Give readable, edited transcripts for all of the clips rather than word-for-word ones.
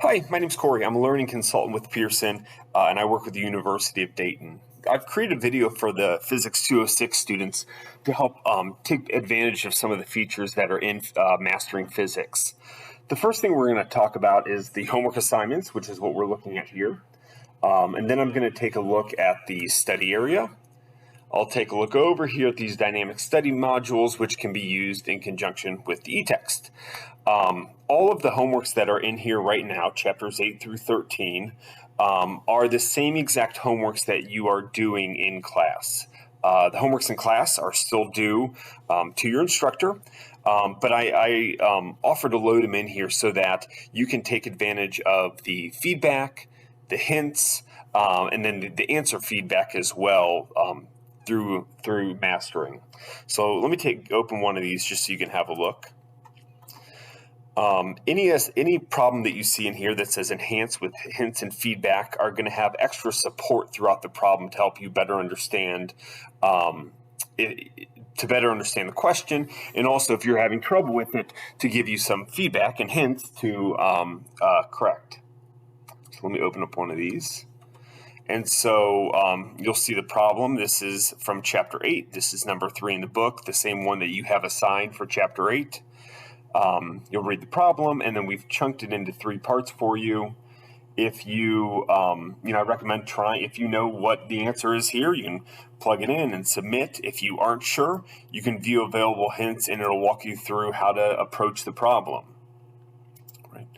Hi, my name's Corey. I'm a learning consultant with Pearson, and I work with the University of Dayton. I've created a video for the Physics 206 students to help take advantage of some of the features that are in Mastering Physics. The first thing we're going to talk about is the homework assignments, which is what we're looking at here. And then I'm going to take a look at the study area. I'll take a look over here at these dynamic study modules, which can be used in conjunction with the EText. All of the homeworks that are in here right now, chapters 8 through 13, are the same exact homeworks that you are doing in class. The homeworks in class are still due to your instructor, but I offer to load them in here so that you can take advantage of the feedback, the hints, and then the answer feedback as well through mastering. So let me open one of these just so you can have a look. Any problem that you see in here that says enhance with hints and feedback are going to have extra support throughout the problem to help you better understand the question, and also if you're having trouble with it, to give you some feedback and hints to correct. So let me open up one of these. And so you'll see the problem. This is from chapter 8. This is number 3 in the book, the same one that you have assigned for chapter 8. You'll read the problem, and then we've chunked it into 3 parts for you. If you, I recommend trying, if you know what the answer is here, you can plug it in and submit. If you aren't sure, you can view available hints, and it'll walk you through how to approach the problem. Right.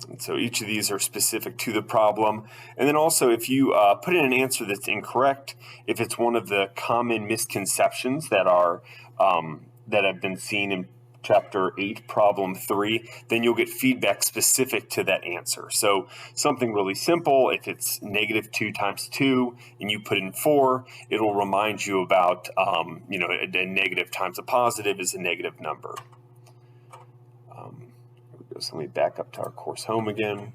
And so each of these are specific to the problem. And then also, if you put in an answer that's incorrect, if it's one of the common misconceptions that are that have been seen in chapter 8, problem 3, then you'll get feedback specific to that answer. So something really simple, if it's -2 times 2 and you put in 4, it'll remind you about, a negative times a positive is a negative number. So let me back up to our course home again.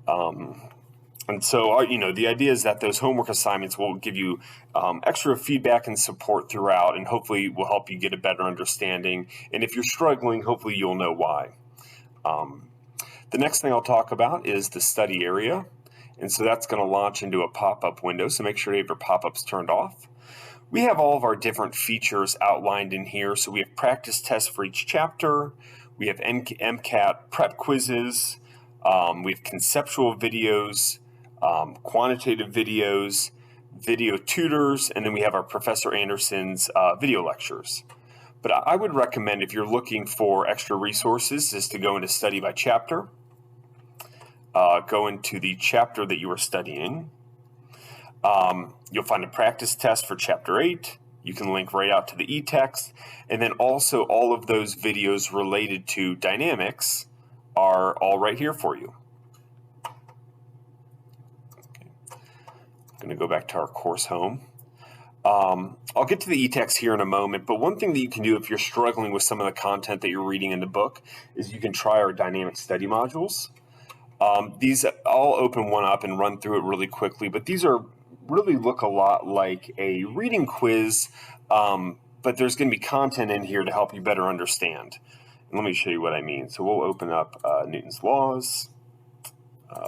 And so, the idea is that those homework assignments will give you extra feedback and support throughout, and hopefully will help you get a better understanding. And if you're struggling, hopefully you'll know why. The next thing I'll talk about is the study area. And so that's going to launch into a pop-up window, so make sure you have your pop-ups turned off. We have all of our different features outlined in here. So we have practice tests for each chapter. We have MCAT prep quizzes. We have conceptual videos, quantitative videos, video tutors, and then we have our Professor Anderson's video lectures. But I would recommend, if you're looking for extra resources, is to go into study by chapter. Go into the chapter that you are studying. You'll find a practice test for chapter 8. You can link right out to the EText, and then also all of those videos related to dynamics are all right here for you. Okay. I'm going to go back to our course home. I'll get to the EText here in a moment, but one thing that you can do if you're struggling with some of the content that you're reading in the book is you can try our dynamic study modules. These, I'll open one up and run through it really quickly, but these really look a lot like a reading quiz, but there's going to be content in here to help you better understand. And let me show you what I mean. So we'll open up Newton's laws.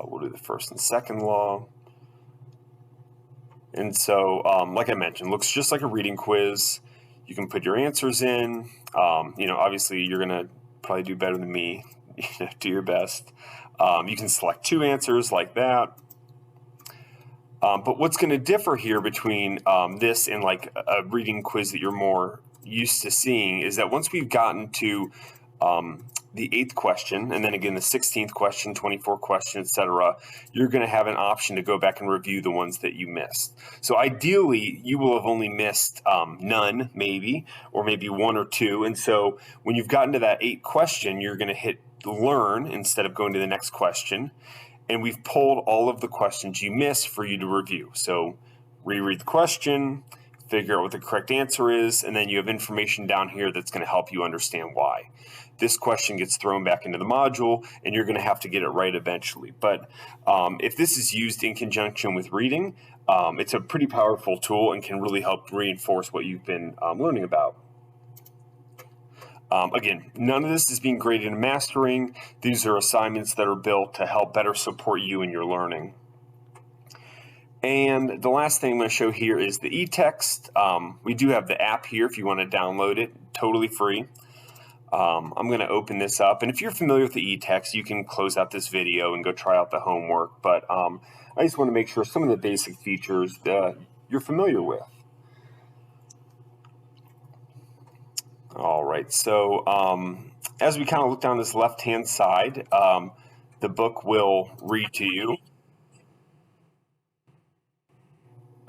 We'll do the first and second law. And so, like I mentioned, looks just like a reading quiz. You can put your answers in. Obviously you're going to probably do better than me. Do your best. You can select 2 answers like that. But what's going to differ here between this and like a reading quiz that you're more used to seeing is that once we've gotten to the 8th question, and then again the 16th question, 24th question, etc., you're going to have an option to go back and review the ones that you missed. So ideally, you will have only missed none, maybe, or maybe 1 or 2. And so when you've gotten to that 8th question, you're going to hit learn instead of going to the next question. And we've pulled all of the questions you missed for you to review. So reread the question, figure out what the correct answer is, and then you have information down here that's going to help you understand why. This question gets thrown back into the module, and you're going to have to get it right eventually. But if this is used in conjunction with reading, it's a pretty powerful tool and can really help reinforce what you've been learning about. Again, none of this is being graded in mastering. These are assignments that are built to help better support you in your learning. And the last thing I'm going to show here is the EText. We do have the app here if you want to download it, totally free. I'm going to open this up, and if you're familiar with the EText, you can close out this video and go try out the homework, but I just want to make sure some of the basic features you're familiar with. All right, so as we kind of look down this left-hand side, the book will read to you.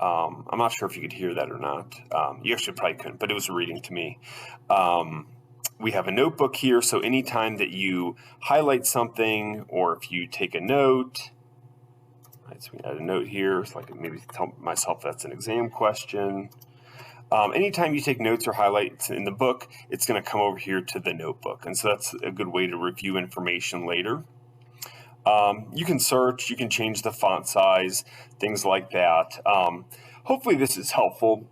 I'm not sure if you could hear that or not. You actually probably couldn't, but it was reading to me. We have a notebook here, so anytime that you highlight something or if you take a note, right, so we add a note here, so I can maybe tell myself that's an exam question. Anytime you take notes or highlights in the book, it's going to come over here to the notebook, and so that's a good way to review information later. You can search, you can change the font size, things like that. Hopefully this is helpful.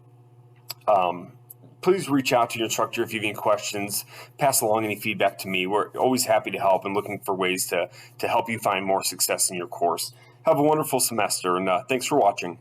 Please reach out to your instructor if you have any questions. Pass along any feedback to me. We're always happy to help and looking for ways to help you find more success in your course. Have a wonderful semester, and thanks for watching.